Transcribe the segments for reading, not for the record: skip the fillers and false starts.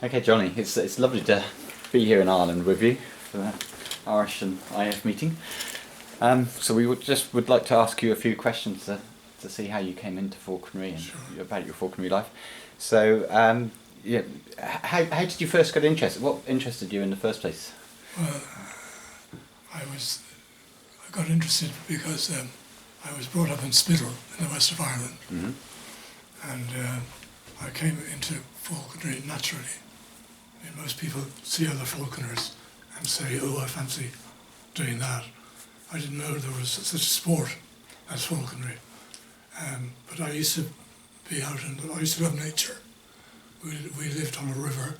Okay, Johnny, it's lovely to be here in Ireland with you for the Irish and IF meeting. So we would like to ask you a few questions to see how you came into falconry and about your falconry life. So, how did you first get interested? What interested you in the first place? Well, I got interested because I was brought up in Spittal in the west of Ireland, and I came into falconry naturally. I mean, most people see other falconers and say, "Oh, I fancy doing that." I didn't know there was such a sport as falconry, but I used to be out and I used to love nature. We lived on a river,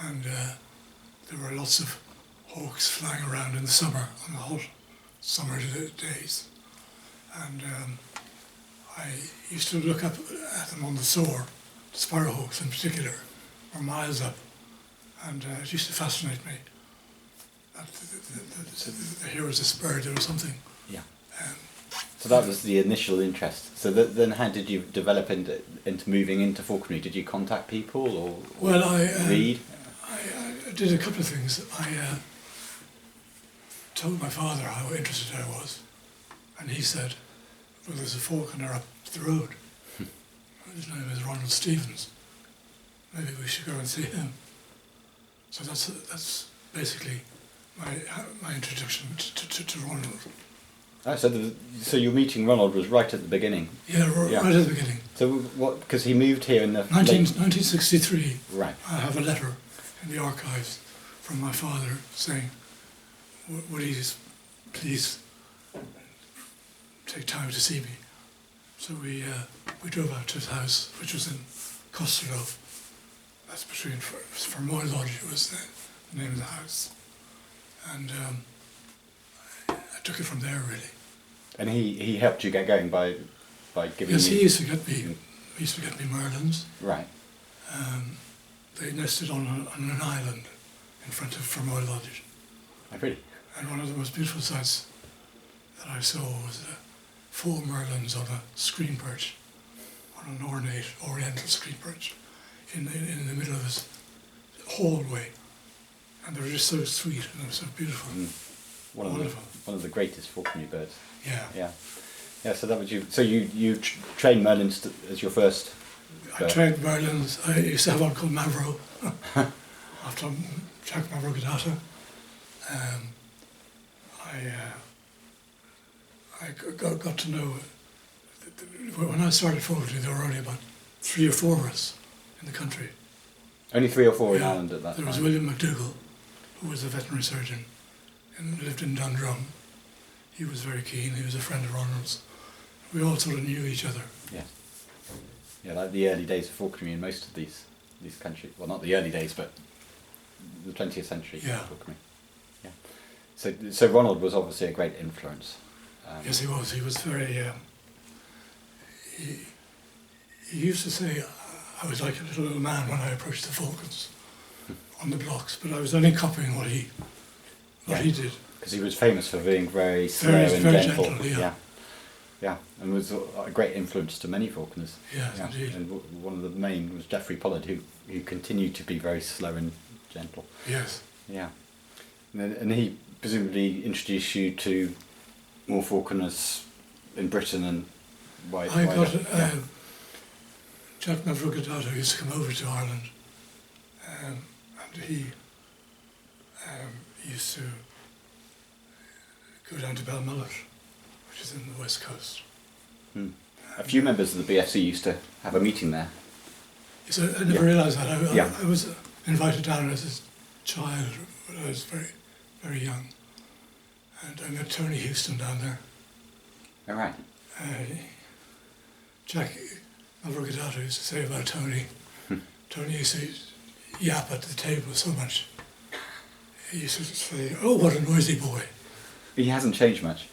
and there were lots of hawks flying around in the summer, on the hot summer days, and I used to look up at them on the soar. The sparrowhawks in particular were miles up, and it used to fascinate me. Here was this bird, there was something. Yeah. So that was the initial interest. So then how did you develop into moving into falconry? Did you contact people or read? I did a couple of things. I told my father how interested I was, and he said, "Well, there's a falconer up the road. His name is Ronald Stevens. Maybe we should go and see him." So that's basically my introduction to Ronald. Oh, so your meeting Ronald was right at the beginning. Yeah, right at the beginning. So what? Because he moved here in the 1963. Right. I have a letter in the archives from my father saying, "Would he please take time to see me?" So we drove out to his house, which was in Costello. That's between Moyvalley Hotel was the name of the house, and I took it from there really. And he helped you get going by giving. Yes, you... he used to get me merlins. Right. They nested on an island in front of Moyvalley Hotel. Oh, really? And one of the most beautiful sights that I saw was 4 merlins on a screen perch, on an ornate oriental screen perch, in the middle of this hallway, and they were just so sweet and they were so beautiful. Wonderful. One of the greatest falconry birds. Yeah. Yeah. So that was you. So you trained merlins as your first. I trained merlins. I used to have one called Mavro, after Jack Mavro-Gadata. I got to know, when I started falconry, there were only about 3 or 4 of us in the country. Only 3 or 4 in Ireland at that time? There was William McDougall, who was a veterinary surgeon and lived in Dundrum. He was very keen, he was a friend of Ronald's. We all sort of knew each other. Yeah. Yeah, like the early days of falconry in most of these countries. Well, not the early days, but the 20th century falconry. Yeah. So Ronald was obviously a great influence. Yes, he was. He was very. He used to say I was like a little old man when I approached the falcons on the blocks, but I was only copying what he did. Because he was famous for being very slow and gentle. Yeah, and was a great influence to many falconers. Yes, indeed. And one of the main was Geoffrey Pollard, who continued to be very slow and gentle. Yes. Yeah, and he presumably introduced you to more falconers in Britain and wider. Jack Mavro-Gadata used to come over to Ireland, and he used to go down to Balmullet, which is in the west coast. A few members of the BFC used to have a meeting there. So I never realised that. I was invited down as a child, but I was very, very young. And I met Tony Houston down there. All right. Jack Mavro-Gadata used to say about Tony. Tony used to yap at the table so much. He used to say, "Oh, what a noisy boy." He hasn't changed much.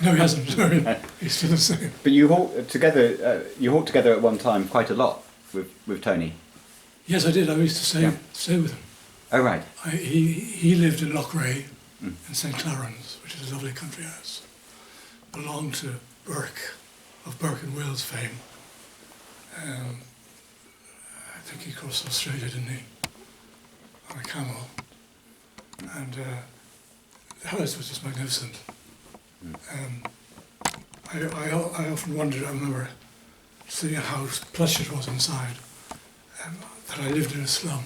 No, he hasn't. No, he's still the same. But you hawked together at one time quite a lot with Tony. Yes, I did. I used to stay with him. Oh, right. He lived in Lochray in St. Clarence, which is a lovely country house. Belonged to Burke, of Burke and Wills fame. think he crossed Australia, didn't he? On a camel. And the house was just magnificent. I often wondered, I remember seeing how plush it was inside, that I lived in a slum.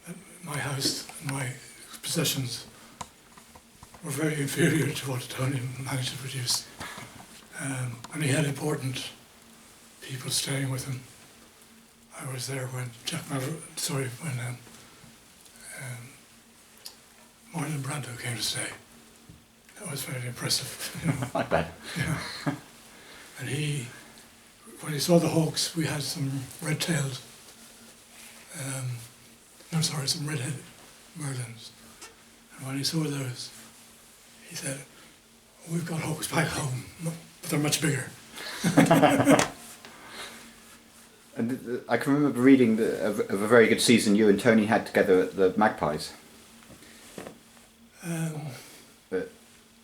That my house and my possessions were very inferior to what Tony managed to produce. And he had important people staying with him. I was there when Marlon Brando came to stay. That was very impressive. You know. I bet. Yeah. And when he saw the hawks, we had some red-tailed, some red-headed merlins. And when he saw those, he said, "We've got hawks back home, but they're much bigger." And I can remember reading of a very good season you and Tony had together at the Magpies.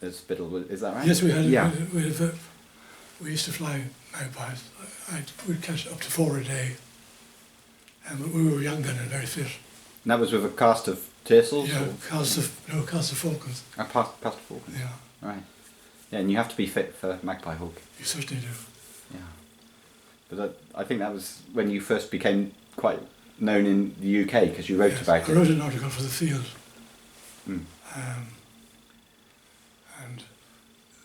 At Spittle, is that right? Yes, we had. Yeah. We used to fly magpies. We'd catch up to 4 a day, and we were young then and very fit. And that was with a cast of tersels? Yeah, cast of falcons. A cast of falcons? Yeah. Right. Yeah, and you have to be fit for magpie hawk. You certainly do. Yeah. But I think that was when you first became quite known in the UK, because you wrote about it. I wrote an article for the Field. Mm. And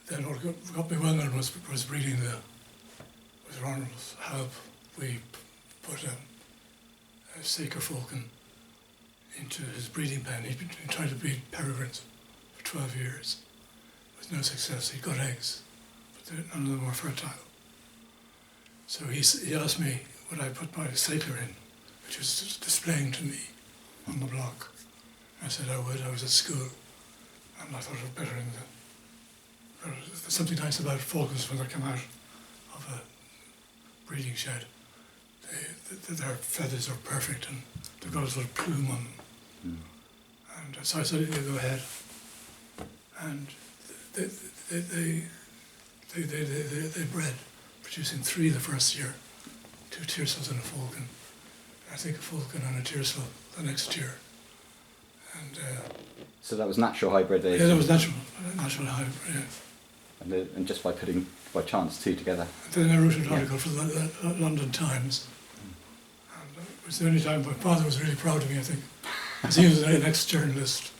then what got me well known was breeding with Ronald's help. We put a Saker falcon into his breeding pen. He'd been trying to breed peregrines for 12 years with no success. He got eggs, but none of them were fertile. So he asked me would I put my Saker in, which was displaying to me on the block. I said I would. I was at school, and I thought it was better in there's something nice about falcons when they come out of a breeding shed. Their feathers are perfect, and they've got a sort of plume on them. And so I said, "Yeah, go ahead." And they bred, producing 3 the first year, 2 tersels and a falcon. I think a falcon and a tersel the next year. And so that was natural hybridization? Yeah, that was natural hybrid, yeah. And just by chance 2 together? And then I wrote an article for the London Times. And it was the only time my father was really proud of me, I think, because he was an ex-journalist.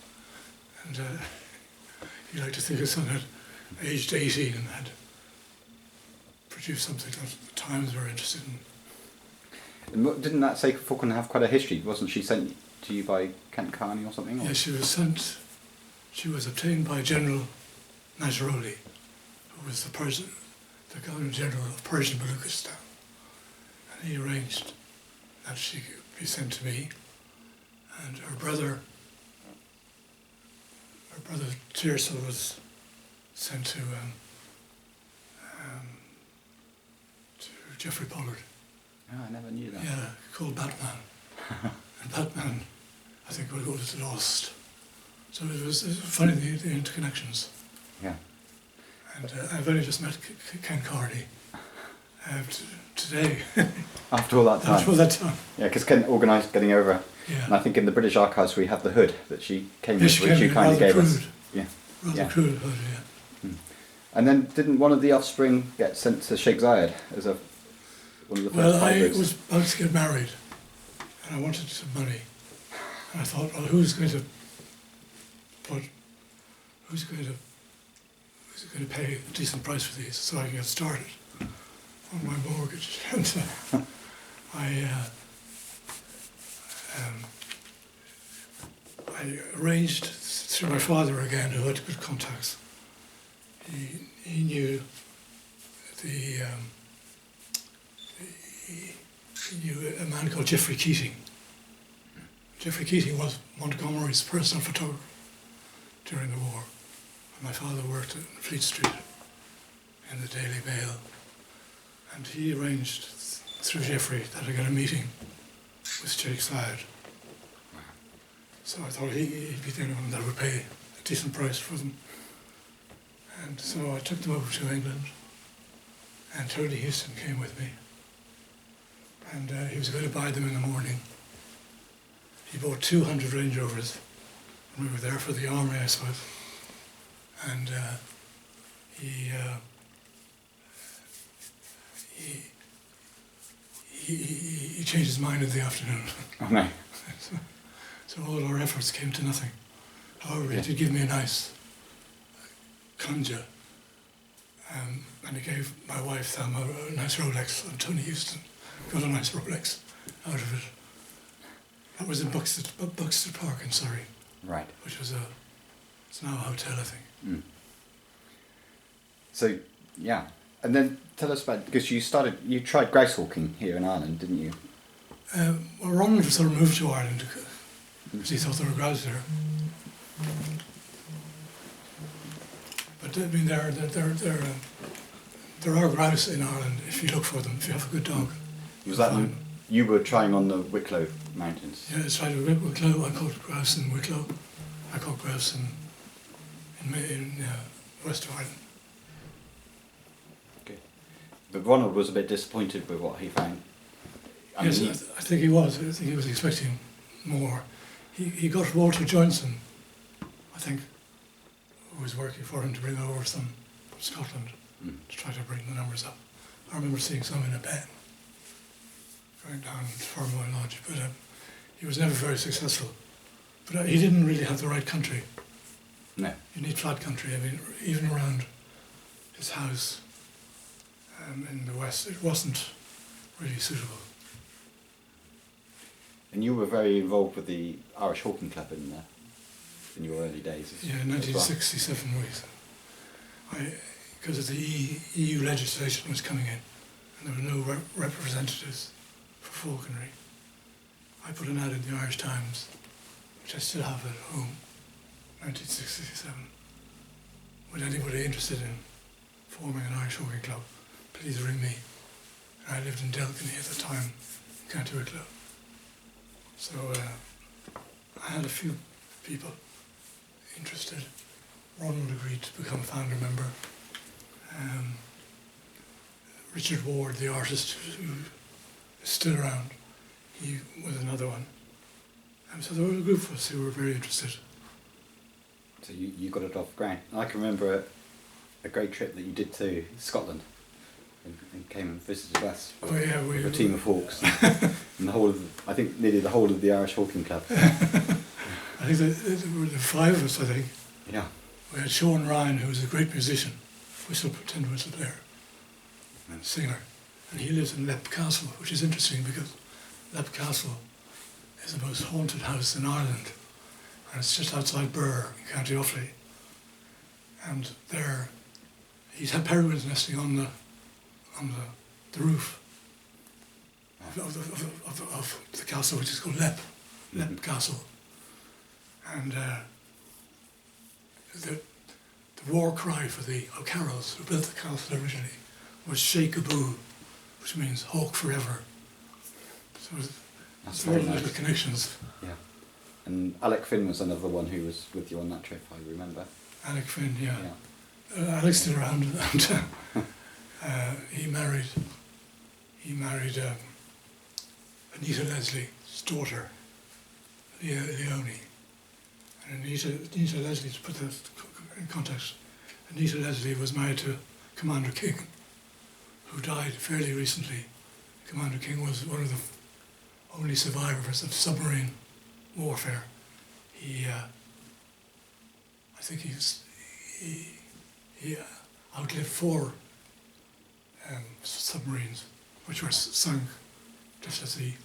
And he liked to think his son had aged 18 and had produced something that the Times were interested in. And didn't that Saker falcon have quite a history? Wasn't she sent to you by Kent Carney or something? Or? Yes, she was obtained by General Nasroli, who was the Governor General of Persian Baluchistan. And he arranged that she could be sent to me, and her brother Tersel was sent to Geoffrey Pollard. Oh, I never knew that. Yeah, called Batman. And Batman, I think, was lost. So it was funny, the interconnections. Yeah. And I've only just met Ken Carney today. After all that time? After all that time. Yeah, because Ken organised getting over. Yeah. And I think in the British Archives we have the hood that she came with, She which you kindly gave us. Yeah. Rather crude hood, yeah. And then didn't one of the offspring get sent to Sheikh Zayed as one of the first Well, hybrids? I was about to get married, and I wanted some money. And I thought, well, who's going to pay a decent price for these so I can get started on my mortgage? And I arranged through my father again, who had good contacts. He knew he knew a man called Geoffrey Keating. Geoffrey Keating was Montgomery's personal photographer during the war. And my father worked at Fleet Street in the Daily Mail. And he arranged through Geoffrey that I got a meeting with Sheikh Zayed. So I thought he'd be the only one that would pay a decent price for them. And so I took them over to England, and Tony Houston came with me. and he was going to buy them in the morning. He bought 200 Range Rovers, and we were there for the army, I suppose. And he changed his mind in the afternoon. Oh no. So all our efforts came to nothing. However, he did give me a nice conja, and he gave my wife Thelma a nice Rolex, and Tony Houston got a nice Rolex out of it. That was in Buxted Park in Surrey. Right. Which was it's now a hotel, I think. Mm. So, yeah. And then tell us about, because you tried grouse hawking here in Ireland, didn't you? Well, Ronald sort of moved to Ireland because he thought there were grouse there. But I mean, there are grouse in Ireland if you look for them, if you have a good dog. Was that you were trying on the Wicklow Mountains? Yeah, it's right at Wicklow. I caught grouse in Wicklow. I caught grouse in west of Ireland. Okay. But Ronald was a bit disappointed with what he found. I think he was. I think he was expecting more. He got Walter Johnson, I think, who was working for him to bring over some from Scotland to try to bring the numbers up. I remember seeing some in a pen going down to Fermoy Lodge, but he was never very successful. But he didn't really have the right country. No. You need flat country. I mean, even around his house in the west, it wasn't really suitable. And you were very involved with the Irish Hawking Club in your early days. Yeah, in 1967 because of the EU legislation was coming in, and there were no representatives for falconry. I put an ad in the Irish Times, which I still have at home, 1967. Would anybody interested in forming an Irish Hawking Club, please ring me. And I lived in Delcany at the time, County Wicklow. So I had a few people interested. Ronald agreed to become a founder member. Richard Ward, the artist who is still around, he was another one. And so there was a group of us who were very interested. So you got it off the ground. I can remember a great trip that you did to Scotland and came and visited us with a team of hawks. And I think nearly the whole of the Irish Hawking Club. I think there were the five of us, I think. Yeah. We had Sean Ryan, who was a great musician, whistle player, and singer. And he lives in Leap Castle, which is interesting because Leap Castle is the most haunted house in Ireland. And it's just outside Birr in County Offaly. And there, he's had peregrines nesting on the roof of the castle, which is called Leap Castle. And the war cry for the O'Carrolls, who built the castle originally, was Shake a Boo, which means hawk forever. So that's very very little nice connections. Yeah. And Alec Finn was another one who was with you on that trip, I remember. Alec Finn, yeah. Alec's still around, and he married Anita Leslie's daughter, Leonie. And Anita Leslie, to put that in context, Anita Leslie was married to Commander King, who died fairly recently. Commander King was one of the only survivors of submarine warfare. I think he outlived 4 submarines, which were sunk just as he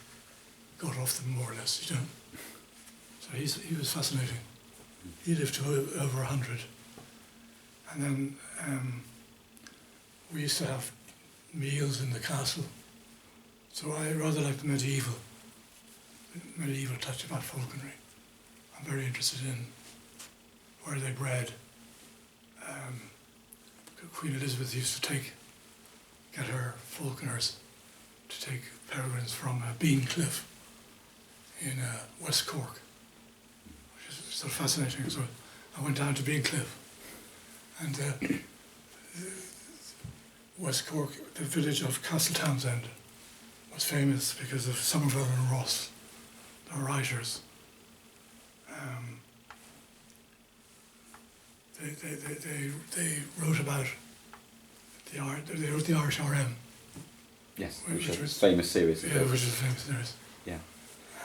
got off them, more or less, you know. So he was fascinating. He lived to over 100. And then we used to have meals in the castle. So I rather like the medieval touch about falconry. I'm very interested in where they bred. Queen Elizabeth used to get her falconers to take peregrines from Bean Cliff in West Cork, which is sort of fascinating. So I went down to Bean Cliff, and West Cork, the village of Castle Townsend, was famous because of Somerville and Ross, the writers. They wrote about they wrote the Irish RM. Yes, which was a was famous series. Yeah, which is a famous series. Yeah.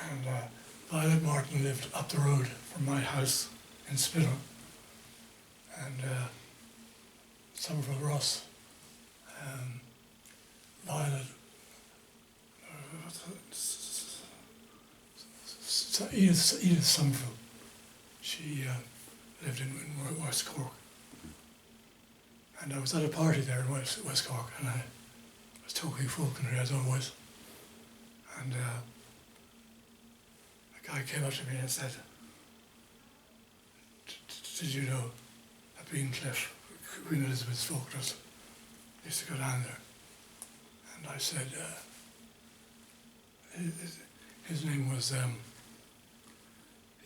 And Violet Martin lived up the road from my house in Spittle, and Somerville Ross. Violet, Edith Somerville. She lived in West Cork, and I was at a party there in West Cork, and I was talking falconry as always, and a guy came up to me and said, "Did you know that Beancliff, Queen Elizabeth's falconers, used to go down there?" And I said, his name was, he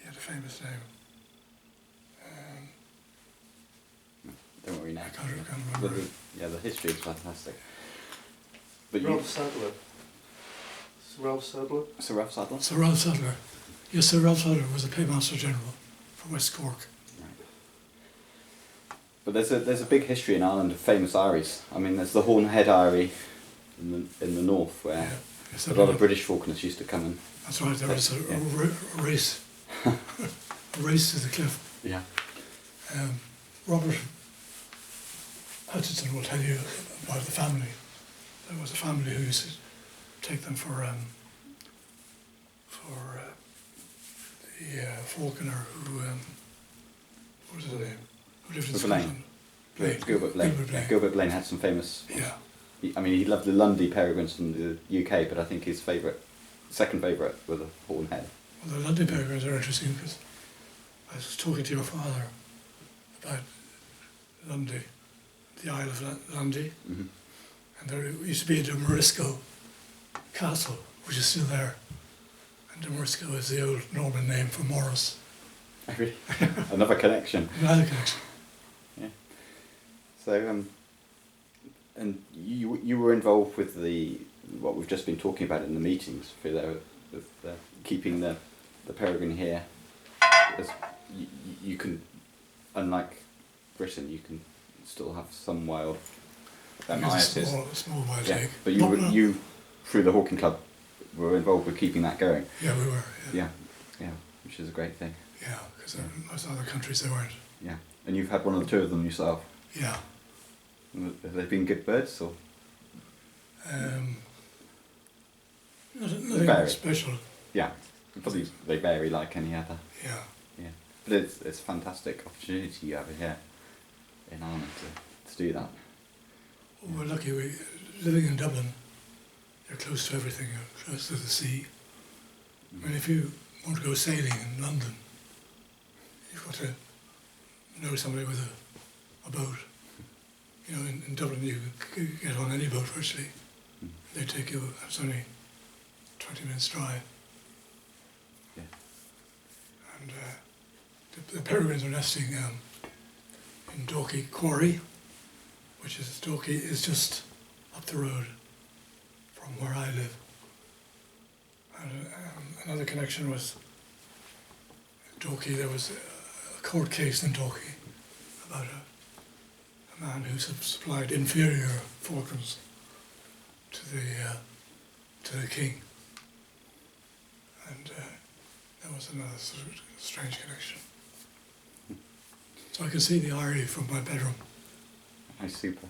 had a famous name. Don't worry now. I can't remember. The history is fantastic. But Ralph Sadler. Sir Ralph Sadler? Sir Ralph Sadler? Sir Ralph Sadler. Yes, Sir Ralph Sadler was a Paymaster General for West Cork. Right. But there's a big history in Ireland of famous Eyries. I mean, there's the Hornhead Eyrie in the north, where Yes, a lot of British falconers used to come and... That's right, there was a race. A race to the cliff. Yeah. Robert Hutchinson will tell you about the family. There was a family who used to take them for the falconer who, what was his name? Who lived in Scotland. Gilbert Blaine. Gilbert Blaine had some famous... Yeah. He loved the Lundy peregrines from the UK, but I think his second favourite were the Hornhead. Well, the Lundy peregrines are interesting because I was talking to your father about Lundy, the Isle of Lundy, and there used to be a Damarisco castle, which is still there, and Damarisco is the old Norman name for Morris. Another connection. Another connection. Yeah. So, and you were involved with what we've just been talking about in the meetings, with keeping the peregrine here. You can, unlike Britain, you can still have some wild. Small wild egg. But you through the Hawking Club were involved with keeping that going. Yeah, we were. Yeah, which is a great thing. Yeah, because in most other countries they weren't. Yeah, and you've had one or two of them yourself. Yeah. Have they been good birds or? Nothing special. Yeah, probably they vary like any other. Yeah. Yeah, but it's a fantastic opportunity you have here in Ireland to do that. Well, we're lucky. Living in Dublin, you're close to everything. You're close to the sea. I mean, if you want to go sailing in London, you've got to know somebody with a boat. You know, in Dublin you can get on any boat virtually. They take you, it's only 20 minutes drive. Yeah. And the peregrines are nesting in Dalkey Quarry, which is Dalkey is just up the road from where I live. And another connection was Dalkey. There was a court case in Dalkey about a man who supplied inferior falcons to the king, and there was another sort of strange connection. So I could see the Eyrie from my bedroom. Oh, super.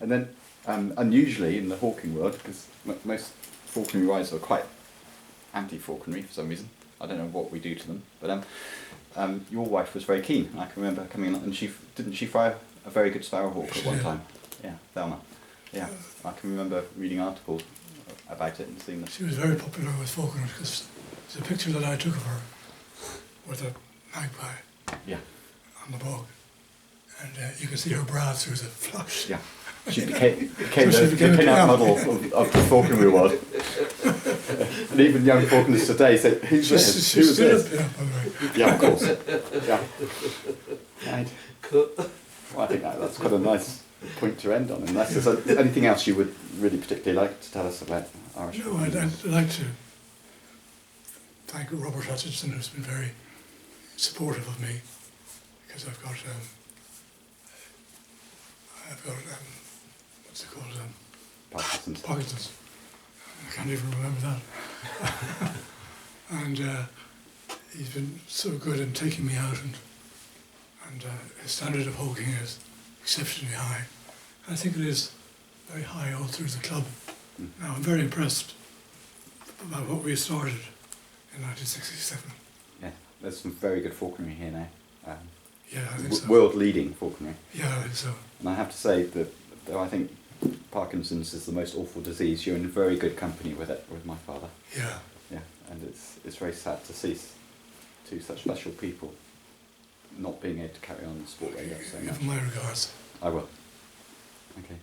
And then, unusually in the hawking world, because most falconry writers are quite anti-falconry for some reason. I don't know what we do to them, but your wife was very keen. I can remember coming in, and didn't she fry a very good sparrowhawk at one time? Yeah, Thelma. Yeah, I can remember reading articles about it and seeing them. She was very popular with falconers because there's a picture that I took of her with a magpie on the bog, and you can see her brow through the flush. Yeah, she became the pin-out model of the falconry world. And even young falconers today say, "Who's this? Who is this?" Yeah, of course. Yeah. Right. Well, I think that's quite a nice point to end on. Unless there's anything else you would really particularly like to tell us about Irish? No, I'd like to thank Robert Hutchinson, who's been very supportive of me, because I've got what's it called? Parkinson's. Parkinson's. I can't even remember that. And he's been so good in taking me out, and his standard of hawking is exceptionally high. And I think it is very high all through the club. Now, I'm very impressed about what we started in 1967. Yeah, there's some very good falconry here now. Yeah, I think so. World-leading falconry. Yeah, I think so. And I have to say that though I think Parkinson's is the most awful disease, you're in very good company with it, with my father. Yeah. Yeah, and it's very sad to see two such special people not being able to carry on the sport they love so much. Give my regards. I will. Okay.